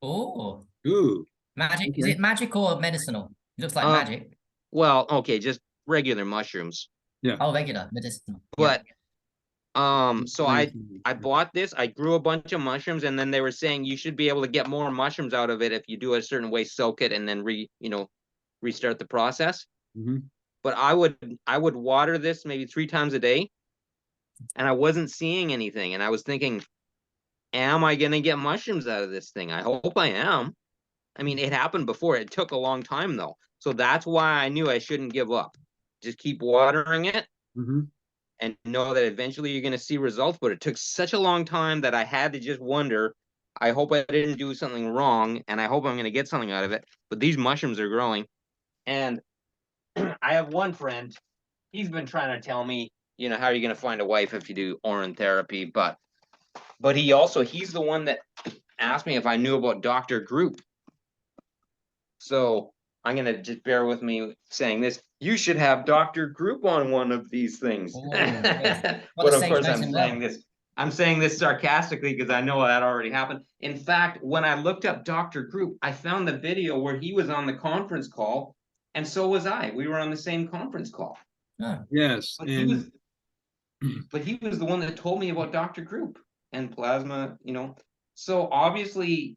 Oh. Ooh. Magic. Okay. Is it magic or medicinal? It looks like magic. Well, okay, just regular mushrooms. Yeah. Oh, regular medicinal. But so I bought this. I grew a bunch of mushrooms, and then they were saying you should be able to get more mushrooms out of it if you do it a certain way, soak it, and then restart the process. Mm-hmm. But I would water this maybe 3 times a day, and I wasn't seeing anything. And I was thinking, am I gonna get mushrooms out of this thing? I hope I am. I mean, it happened before. It took a long time though, so that's why I knew I shouldn't give up. Just keep watering it. Mm-hmm. and know that eventually you're going to see results. But it took such a long time that I had to just wonder, I hope I didn't do something wrong, and I hope I'm going to get something out of it. But these mushrooms are growing. And I have one friend, he's been trying to tell me, you know, how are you going to find a wife if you do Urine therapy? But he's the one that asked me if I knew about Dr. Group. So I'm going to just bear with me saying this. You should have Dr. Group on one of these things. Ooh, yes. Well, But the of sage course, knows I'm him saying well. this. I'm saying this sarcastically because I know that already happened. In fact, when I looked up Dr. Group, I found the video where he was on the conference call, and so was I. We were on the same conference call. Oh, Yes, But and he was the one that told me about Dr. Group and plasma, you know. So obviously,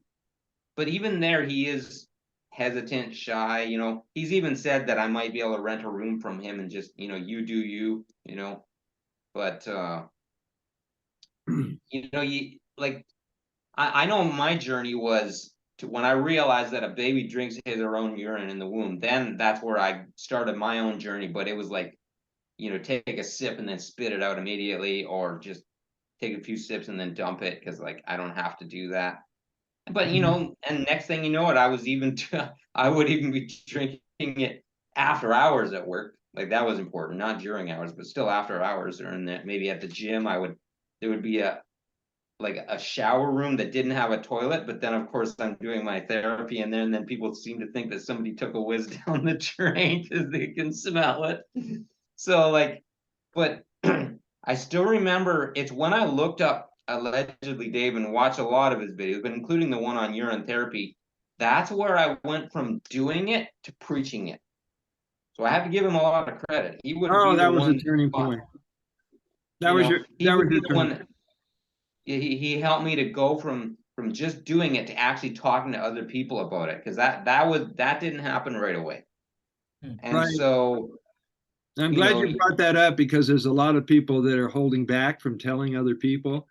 but even there, he is hesitant, shy, you know. He's even said that I might be able to rent a room from him and just, you know, you do you, you know. But you know, you like I know my journey was to when I realized that a baby drinks his or own urine in the womb, then that's where I started my own journey. But it was like, you know, take a sip and then spit it out immediately, or just take a few sips and then dump it, because like I don't have to do that. But you know, and next thing you know it, I would even be drinking it after hours at work. Like that was important, not during hours, but still after hours, or in that maybe at the gym, there would be a like a shower room that didn't have a toilet, but then of course I'm doing my therapy, and then people seem to think that somebody took a whiz down the drain because they can smell it. So like, but I still remember it's when I looked up allegedly Dave and watched a lot of his videos, but including the one on urine therapy, that's where I went from doing it to preaching it. So I have to give him a lot of credit. He would oh, be the that was a one, turning point. That you was know, your he that was would be your the turning. one. He helped me to go from just doing it to actually talking to other people about it, because that didn't happen right away. And Right. so, I'm you glad know, you brought that up, because there's a lot of people that are holding back from telling other people.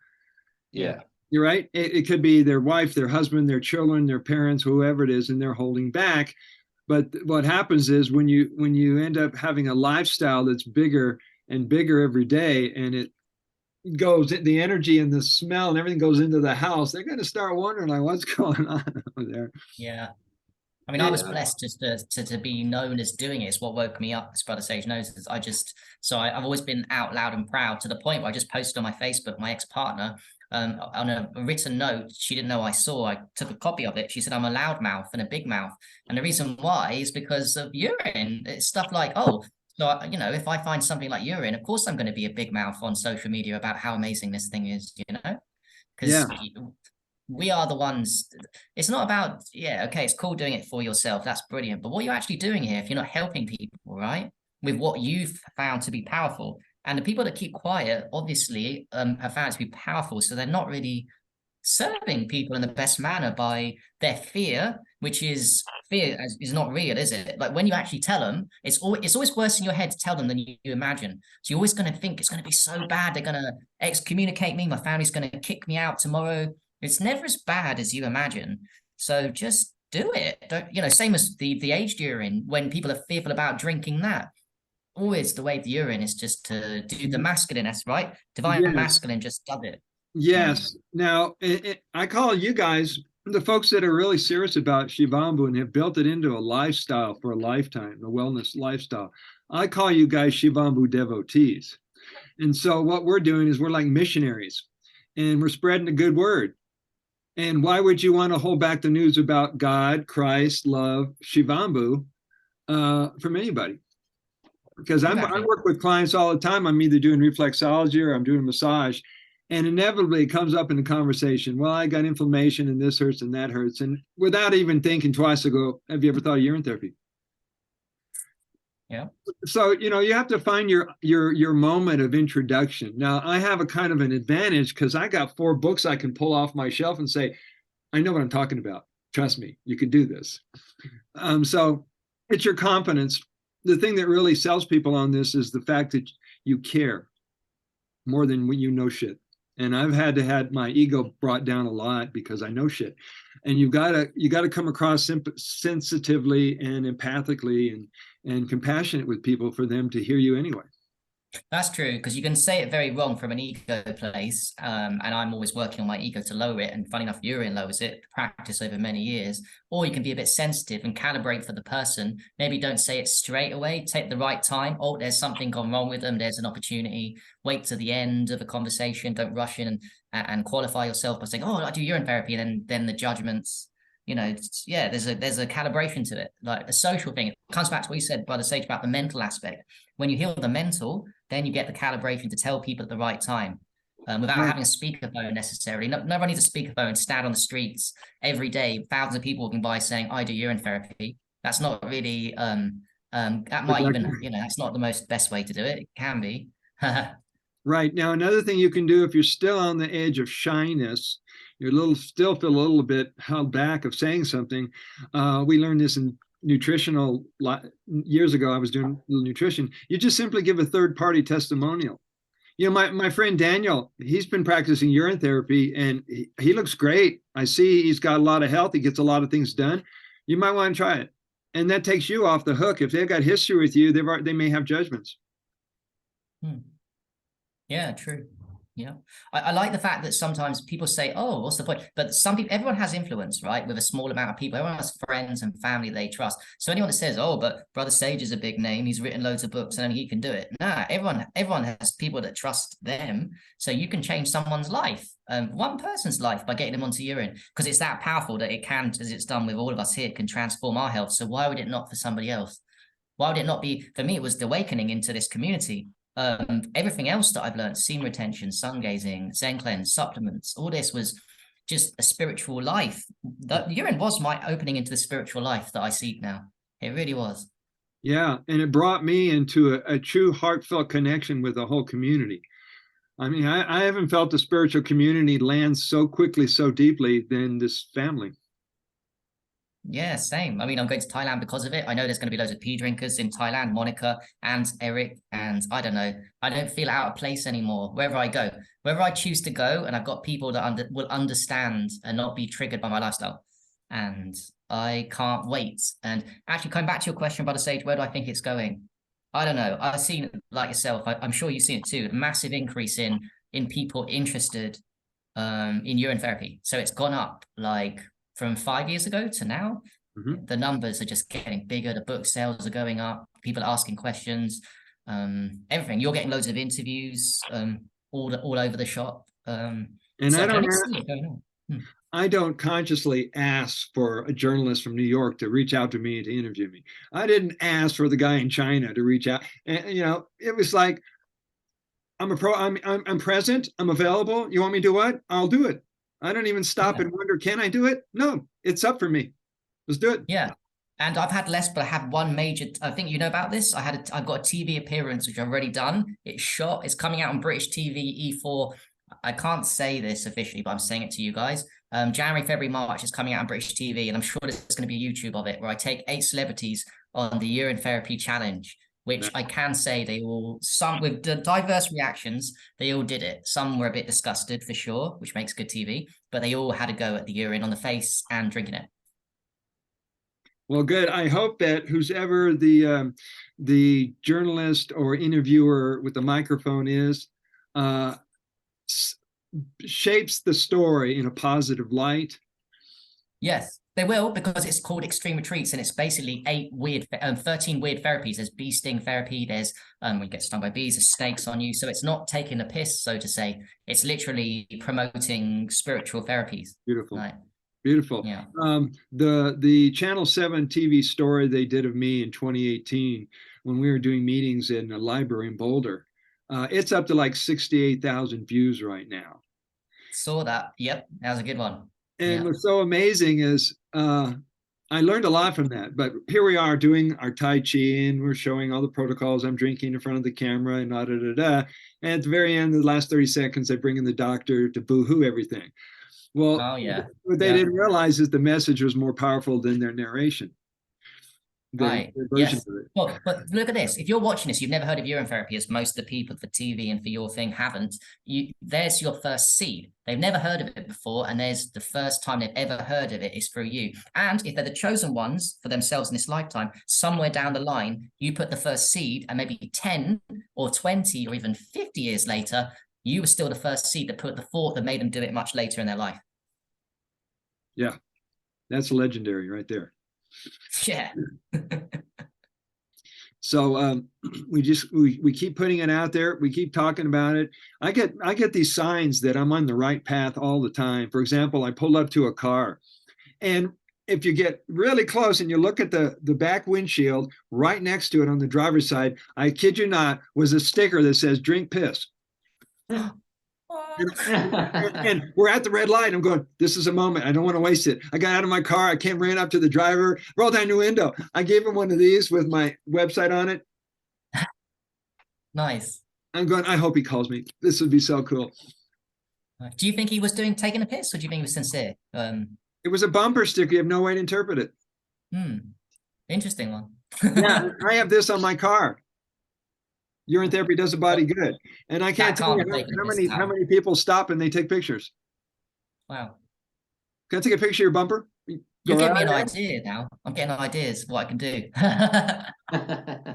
yeah. You're right. It could be their wife, their husband, their children, their parents, whoever it is, and they're holding back. But what happens is when you end up having a lifestyle that's bigger and bigger every day, and it goes, the energy and the smell and everything goes into the house, they're going to start wondering like, what's going on over there. yeah. I mean, I was Yeah. blessed just to be known as doing it. It's what woke me up, as Brother Sage knows. Is I've always been out loud and proud, to the point where I just posted on my Facebook, my ex-partner, on a written note. She didn't know I saw. I took a copy of it. She said I'm a loud mouth and a big mouth. And the reason why is because of urine. It's stuff like, oh, so, you know, if I find something like urine, of course I'm going to be a big mouth on social media about how amazing this thing is, you know? Yeah. Because we are the ones. It's not about, yeah, okay, it's cool doing it for yourself, that's brilliant, but what you're actually doing here, if you're not helping people, right, with what you've found to be powerful, and the people that keep quiet obviously have found it to be powerful, so they're not really serving people in the best manner by their fear, which is is not real, is it? Like when you actually tell them, it's always worse in your head to tell them than you imagine. So you're always going to think it's going to be so bad, they're going to excommunicate me, my family's going to kick me out tomorrow. It's never as bad as you imagine. So just do it. Don't, you know, same as the aged urine, when people are fearful about drinking that. Always the way of the urine is just to do the masculine, that's right. Divine Yes. masculine, just does it. Yes. Now, I call you guys the folks that are really serious about Shivambu and have built it into a lifestyle for a lifetime, a wellness lifestyle. I call you guys Shivambu devotees. And so what we're doing is we're like missionaries, and we're spreading the good word. And why would you want to hold back the news about God, Christ, love, Shivambu from anybody? Because I work with clients all the time. I'm either doing reflexology or I'm doing a massage. And inevitably it comes up in the conversation. Well, I got inflammation and this hurts and that hurts. And without even thinking twice, I go, have you ever thought of urine therapy? Yeah. So, you know, you have to find your moment of introduction. Now, I have a kind of an advantage because I got 4 books I can pull off my shelf and say, I know what I'm talking about. Trust me, you can do this. So it's your confidence. The thing that really sells people on this is the fact that you care more than when you know shit. And I've had my ego brought down a lot because I know shit. And you gotta come across sensitively and empathically and compassionate with people for them to hear you anyway. That's true, because you can say it very wrong from an ego place, and I'm always working on my ego to lower it. And funny enough, urine lowers it, practice over many years. Or you can be a bit sensitive and calibrate for the person. Maybe don't say it straight away. Take the right time. Oh, there's something gone wrong with them. There's an opportunity. Wait to the end of a conversation. Don't rush in and qualify yourself by saying, "Oh, I do urine therapy," and then the judgments. Yeah, there's a calibration to it, like a social thing. It comes back to what you said, Brother Sage, about the mental aspect. When you heal the mental, then you get the calibration to tell people at the right time, without having a speakerphone necessarily. No one needs a speakerphone, stand on the streets every day, thousands of people walking by saying, "I do urine therapy." That's not really, that might even, that's not the best way to do it. It can be. Right. Now, another thing you can do if you're still on the edge of shyness, still feel a little bit held back of saying something. We learned this in nutritional years ago. I was doing nutrition. You just simply give a third-party testimonial. My friend Daniel, he's been practicing urine therapy and he looks great. I see he's got a lot of health. He gets a lot of things done. You might want to try it. And that takes you off the hook. If they've got history with you, they may have judgments. Yeah, true. Yeah. I like the fact that sometimes people say, "Oh, what's the point?" But everyone has influence, right? With a small amount of people, everyone has friends and family they trust. So anyone that says, "Oh, but Brother Sage is a big name, he's written loads of books and only he can do it." Nah, everyone has people that trust them. So you can change someone's life, one person's life, by getting them onto urine, because it's that powerful that it can, as it's done with all of us here, can transform our health. So why would it not for somebody else? Why would it not be? For me, it was the awakening into this community. Everything else that I've learned, semen retention, sun gazing, Zen Cleanz, supplements, all this was just a spiritual life. The urine was my opening into the spiritual life that I seek now. It really was. Yeah, and it brought me into a true heartfelt connection with the whole community. I mean, I haven't felt the spiritual community land so quickly, so deeply than this family. Yeah, same. I mean, I'm going to Thailand because of it. I know there's going to be loads of pee drinkers in Thailand, Monica and Eric, and I don't know. I don't feel out of place anymore wherever I go. Wherever I choose to go, and I've got people that will understand and not be triggered by my lifestyle. And I can't wait. And actually, coming back to your question, Brother Sage, where do I think it's going? I don't know. I've seen, like yourself, I'm sure you've seen it too, a massive increase in people interested in urine therapy. So it's gone up like from 5 years ago to now. The numbers are just getting bigger. The book sales are going up. People are asking questions. Everything. You're getting loads of interviews all over the shop. And so I don't consciously ask for a journalist from New York to reach out to me to interview me. I didn't ask for the guy in China to reach out. And it was like, I'm present. I'm available. You want me to do what? I'll do it. I don't even stop and wonder, can I do it? No, it's up for me. Let's do it. Yeah. And I've had less, but I have one major, I think you know about this. I've got a TV appearance, which I've already done. It's shot. It's coming out on British TV, E4. I can't say this officially, but I'm saying it to you guys. January, February, March is coming out on British TV. And I'm sure there's going to be a YouTube of it where I take 8 celebrities on the urine therapy challenge, which I can say some with the diverse reactions, they all did it. Some were a bit disgusted for sure, which makes good TV, but they all had a go at the urine on the face and drinking it. Well, good. I hope that whoever the journalist or interviewer with the microphone is, shapes the story in a positive light. Yes, they will, because it's called Extreme Retreats, and it's basically 13 weird therapies. There's bee sting therapy. There's when you get stung by bees, there's snakes on you. So it's not taking a piss, so to say. It's literally promoting spiritual therapies. Beautiful. Right. Beautiful. Yeah. The Channel 7 TV story they did of me in 2018 when we were doing meetings in a library in Boulder, it's up to like 68,000 views right now. Saw that. Yep, that was a good one. And what's so amazing is I learned a lot from that. But here we are doing our Tai Chi, and we're showing all the protocols. I'm drinking in front of the camera and And at the very end, the last 30 seconds, they bring in the doctor to boo-hoo everything. Well, what they didn't realize is the message was more powerful than their narration. Right. the version Yes. of it. Well, but look at this. If you're watching this, you've never heard of urine therapy, as most of the people for TV and for your thing haven't. There's your first seed. They've never heard of it before, and there's the first time they've ever heard of it is through you. And if they're the chosen ones for themselves in this lifetime, somewhere down the line, you put the first seed, and maybe 10 or 20 or even 50 years later, you were still the first seed that put the thought that made them do it much later in their life. Yeah, that's legendary right there. Yeah. So we keep putting it out there. We keep talking about it. I get these signs that I'm on the right path all the time. For example, I pulled up to a car, and if you get really close and you look at the back windshield, right next to it on the driver's side, I kid you not, was a sticker that says "Drink piss." And we're at the red light. I'm going, this is a moment. I don't want to waste it. I got out of my car. I ran up to the driver, rolled down the window. I gave him one of these with my website on it. Nice. I'm going, I hope he calls me. This would be so cool. Do you think he was taking a piss, or do you think he was sincere? It was a bumper sticker. You have no way to interpret it. Interesting one. Yeah, I have this on my car. Urine therapy does the body good. And I can't tell you how many people stop and they take pictures. Wow. Can I take a picture of your bumper? You're giving me an idea now. I'm getting ideas what I can do.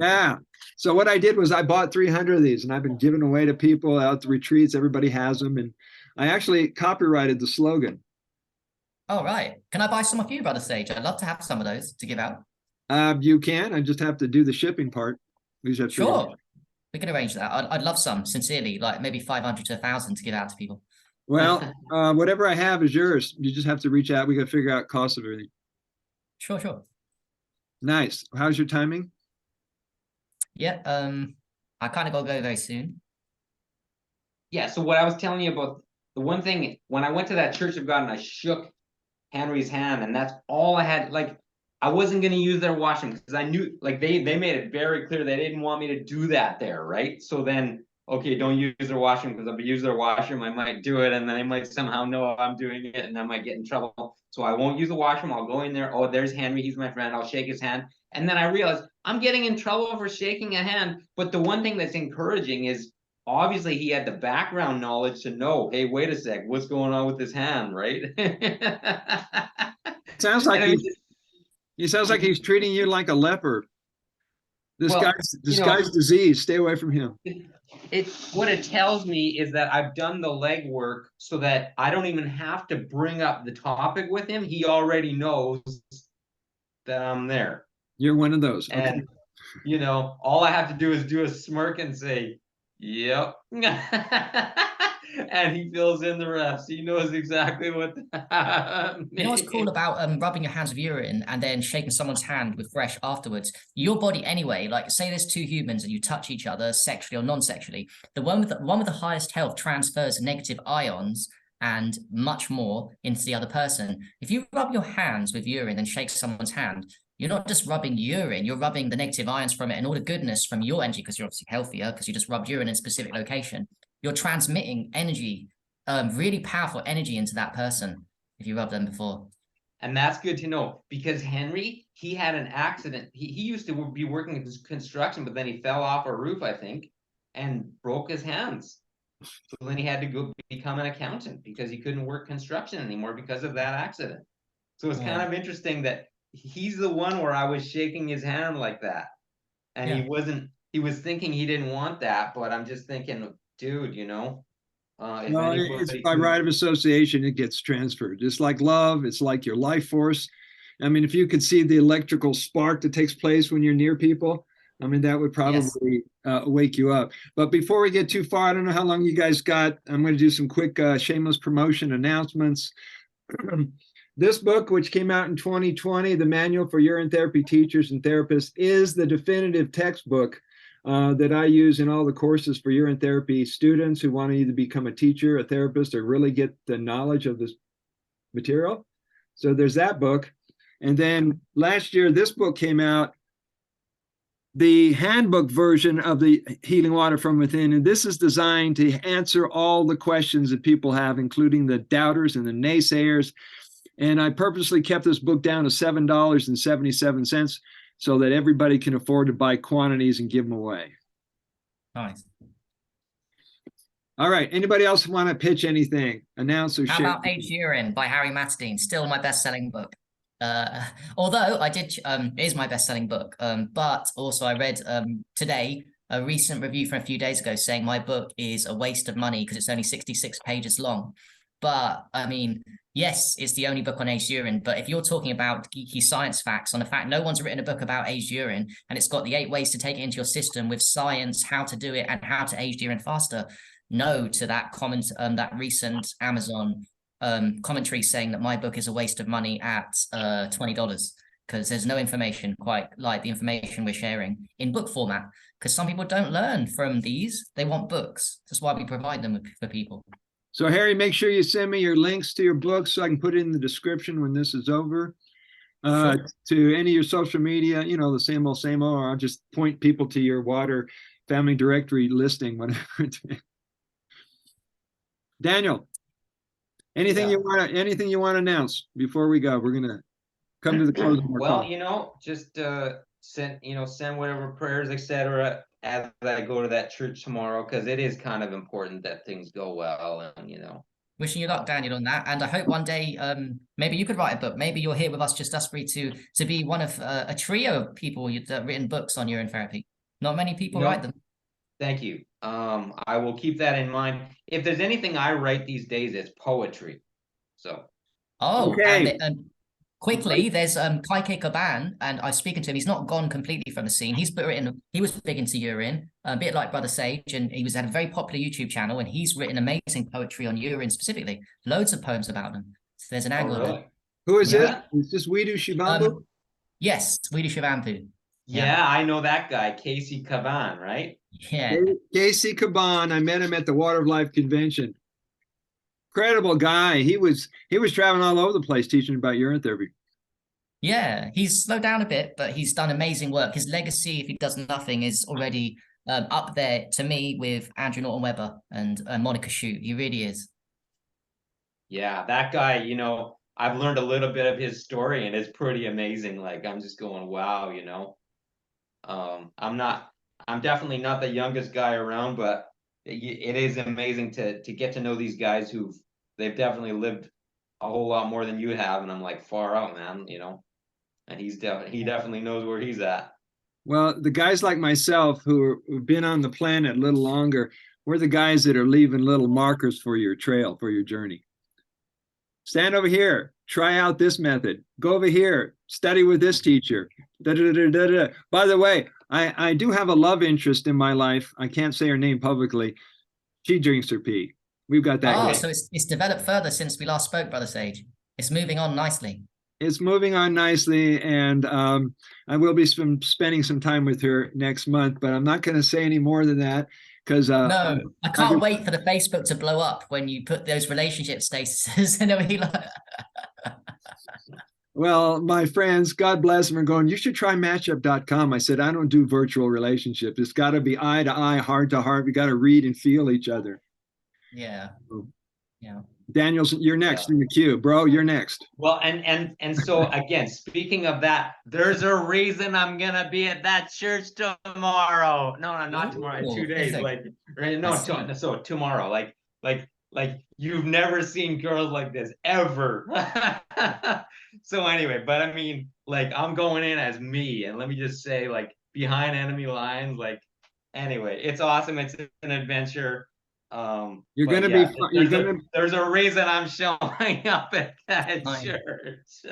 Yeah. So what I did was I bought 300 of these, and I've been giving away to people out at the retreats. Everybody has them. And I actually copyrighted the slogan. Oh, right. Can I buy some of you, Brother Sage? I'd love to have some of those to give out. You can. I just have to do the shipping part. Sure. We can arrange that. I'd love some, sincerely, like maybe 500 to 1,000 to give out to people. Well, whatever I have is yours. You just have to reach out. We got to figure out cost of everything. Sure. Nice. How's your timing? Yeah. I kind of got to go very soon. Yeah. So what I was telling you about, the one thing, when I went to that Church of God and I shook Henry's hand, and that's all I had, like, I wasn't going to use their washroom because I knew, like, they made it very clear they didn't want me to do that there, right? So then, okay, don't use their washroom, because if I use their washroom, I might do it, and then they might somehow know I'm doing it, and I might get in trouble. So I won't use the washroom. I'll go in there. Oh, there's Henry. He's my friend. I'll shake his hand. And then I realized I'm getting in trouble for shaking a hand. But the one thing that's encouraging is, obviously, he had the background knowledge to know, hey, wait a sec, what's going on with this hand, right? Sounds like he sounds like he's treating you like a leper. This guy's disease. Stay away from him. What it tells me is that I've done the legwork so that I don't even have to bring up the topic with him. He already knows that I'm there. You're one of those. Okay. And all I have to do is do a smirk and say, yep. And he fills in the rest. He knows exactly what that You know what's cool about rubbing your hands with urine and then shaking someone's hand with fresh afterwards? Your body anyway, like say there's two humans and you touch each other sexually or non-sexually, the one with the highest health transfers negative ions and much more into the other person. If you rub your hands with urine and shake someone's hand, you're not just rubbing urine, you're rubbing the negative ions from it and all the goodness from your energy, because you're obviously healthier because you just rubbed urine in a specific location. You're transmitting energy, really powerful energy into that person if you rubbed them before. And that's good to know, because Henry, he had an accident. He used to be working in construction, but then he fell off a roof, I think, and broke his hands. So then he had to go become an accountant because he couldn't work construction anymore because of that accident. So it's kind of interesting that he's the one where I was shaking his hand like that. And he was thinking he didn't want that, but I'm just thinking, dude, it's by right of association, it gets transferred. It's like love. It's like your life force. I mean, if you could see the electrical spark that takes place when you're near people, I mean, that would probably wake you up. But before we get too far, I don't know how long you guys got. I'm going to do some quick shameless promotion announcements. This book, which came out in 2020, The Manual for Urine Therapy Teachers and Therapists, is the definitive textbook that I use in all the courses for urine therapy students who want to either become a teacher, a therapist, or really get the knowledge of this material. So there's that book. And then last year, this book came out, the handbook version of the Healing Water from Within. And this is designed to answer all the questions that people have, including the doubters and the naysayers. And I purposely kept this book down to $7.77. so that everybody can afford to buy quantities and give them away. Nice. All right. Anybody else want to pitch anything? Announce or How share? about Aged Urine by Harry Matadeen? Still my best-selling book. Although I did, it is my best-selling book. But also I read today a recent review from a few days ago saying my book is a waste of money because it's only 66 pages long. But I mean, yes, it's the only book on aged urine. But if you're talking about geeky science facts on the fact no one's written a book about aged urine, and it's got the 8 ways to take it into your system with science, how to do it, and how to age urine faster. No to that comment, that recent Amazon commentary saying that my book is a waste of money at $20, because there's no information quite like the information we're sharing in book format, because some people don't learn from these. They want books. That's why we provide them for people. So Harry, make sure you send me your links to your books so I can put it in the description when this is over. Sure. To any of your social media, you know, the same old, or I'll just point people to your Water Family Directory listing, whatever. Daniel, anything you want to announce before we go? We're gonna come to the close of our Well, call. you know, just send whatever prayers, etc., as I go to that church tomorrow, because it is kind of important that things go well, and Wishing you luck, Daniel, on that. And I hope one day, maybe you could write a book. Maybe you're here with us, just us three, to be one of a trio of people that have written books on urine therapy. Not many people write them. Thank you. I will keep that in mind. If there's anything I write these days, it's poetry. So. Oh, Okay. and quickly, there's Kaike Kaban, and I was speaking to him. He's not gone completely from the scene. He was big into urine, a bit like Brother Sage, and he had a very popular YouTube channel, and he's written amazing poetry on urine specifically. Loads of poems about them. So there's an angle really? of it. Who is Yeah. this? Is this Widu Shivambu? Yes, Weedy Shivampu. Yeah, I know that guy, Casey Caban, right? Yeah. Casey Caban. I met him at the Water of Life convention. Incredible guy. He was traveling all over the place teaching about urine therapy. Yeah, he's slowed down a bit, but he's done amazing work. His legacy, if he does nothing, is already up there to me with Andrew Norton Webber and Monica Shute. He really is. Yeah, that guy, I've learned a little bit of his story, and it's pretty amazing. Like, I'm just going, wow, I'm definitely not the youngest guy around, but it is amazing to get to know these guys they've definitely lived a whole lot more than you have, and I'm like, far out, man, and he definitely knows where he's at. Well, the guys like myself who've been on the planet a little longer, we're the guys that are leaving little markers for your trail, for your journey. Stand over here, try out this method. Go over here, study with this teacher. Da, da, da, da, da. By the way, I do have a love interest in my life. I can't say her name publicly. She drinks her pee. We've got that. Oh, so it's developed further since we last spoke, Brother Sage. It's moving on nicely. It's moving on nicely, and I will be spending some time with her next month, but I'm not going to say any more than that because no, I can't wait for the Facebook to blow up when you put those relationship statuses. Well, my friends, God bless them, are going, you should try matchup.com. I said, I don't do virtual relationships. It's got to be eye to eye, heart to heart. We got to read and feel each other. Yeah. Yeah. Daniel's, you're next in the queue, bro. You're next. Well, and so again, speaking of that, there's a reason I'm gonna be at that church tomorrow. No, not tomorrow. In 2 days, so tomorrow. Like you've never seen girls like this ever. So anyway, but I mean, like, I'm going in as me, and let me just say, like, behind enemy lines. Like, anyway, it's awesome. It's an adventure. There's a reason I'm showing up at that church.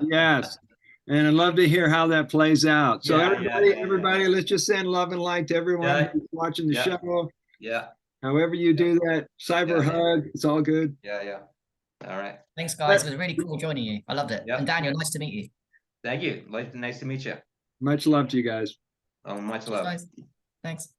Yes, and I'd love to hear how that plays out. So everybody, let's just send love and light to everyone who's watching the show. Yeah. However you do that, cyber hug, it's all good. Yeah. All right. Thanks, guys. It was really cool joining you. I loved it. Yep. And Daniel, nice to meet you. Thank you. Nice to meet you. Much love to you guys. Oh, much love. Guys. Thanks.